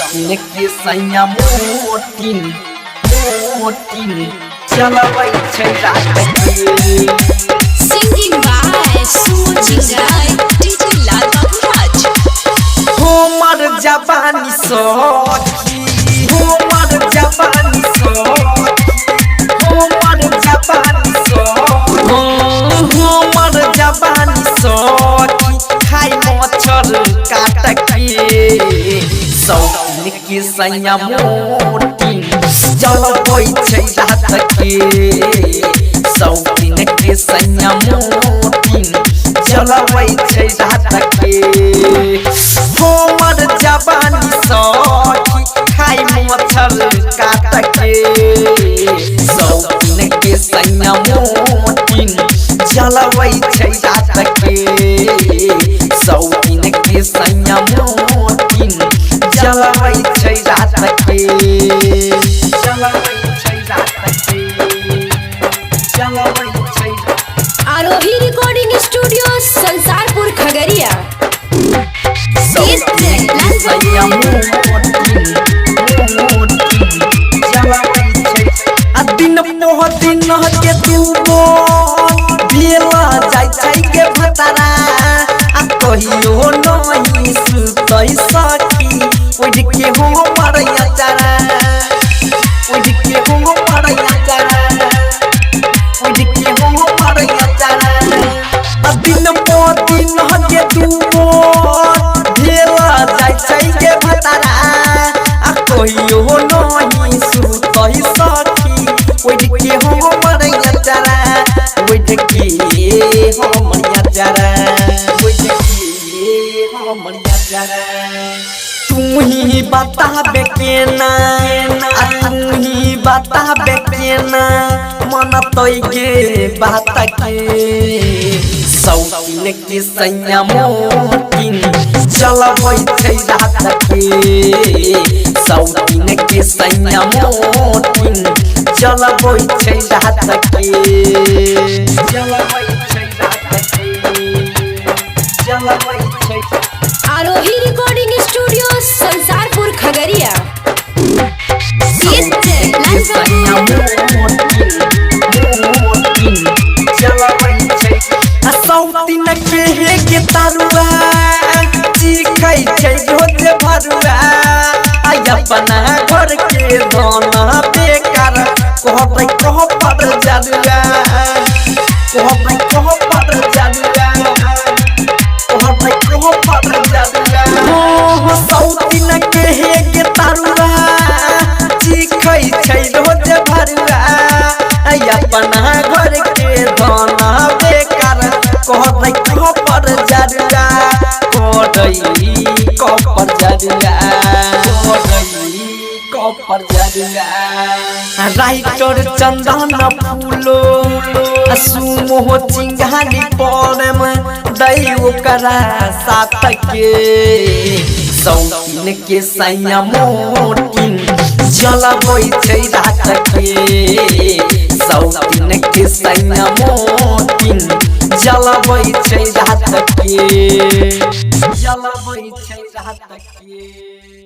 सौतीन के सैया मोटिन चलबै छै रात के। Singing by Sumo Chingai, DJ Lal Babu Raj. हमर जवानी सखी हमर जवानी सखी हमर जवानी सखी हमर जवानी सखी खाई मच्छर काट के। सौतीन के सैया मोटिन चलबै छै रात के। सौतीन के सैया मोटिन चलबै छै रात के। हमर जवानी सखी खाई मच्छर काट के। सौतीन के सैया मोटिन चलबै छै रात के। सौतीन के सैया मोटिन चलबै छै रात के। चलबै छै रात के चलबै छै। Arohi Recording Studio, Sansarpur, Khagariya. सौतीन के सैया मोटिन चलबै छै। आ दिन पोह दिन के दूबो भेला जाइ छै के भतरा। आ कहियो नहीं सुतै सखी उड़ के हमर अचारा उड़ के हमर अचारा उड़ के हमर अचारा। आ दिन पोह दिन के दूबो भेला जाइ छै के भतरा। आ कहियो नहीं सुतै सखी उड़ के हमर अचारा उड़ के हमर अचारा उड़ के हमर अचारा। तू ही बताबे केना तू ही बताबे केना मन तोय के बात के। सौतीन के सैया मोटिन चलबै छै रात के। सौतीन के सैया मोटिन चलबै छै रात के। चलबै छै रात के चलबै छै। Arohi Recording Studio, Sansarpur, Khagariya. सौतीन के सैया मोटिन चलबै छै। आ सौतीन के तरुआ चिखै छै रोज भरुआ। आ अपना घर के धन बेकार कहबै कह पर जरुआ कहबै कह पर जरुआ कहबै कह पर जरुआ। सौतीन के तरुआ चिखै छै रोज भरुआ। अपना घर के धन बेकार कहबै कह पर जरुआ कहै कह पर जरुआ कहै कह पर जरुआ। राइटर चंदन फूलो सुमो चिंगारी पड़म दै ओकरा साथ के। सौतीन के सैया मोटिन चलबै छै रात के। सौतीन के सैया मोटिन चलबै छै रात के चलबै छै रात के।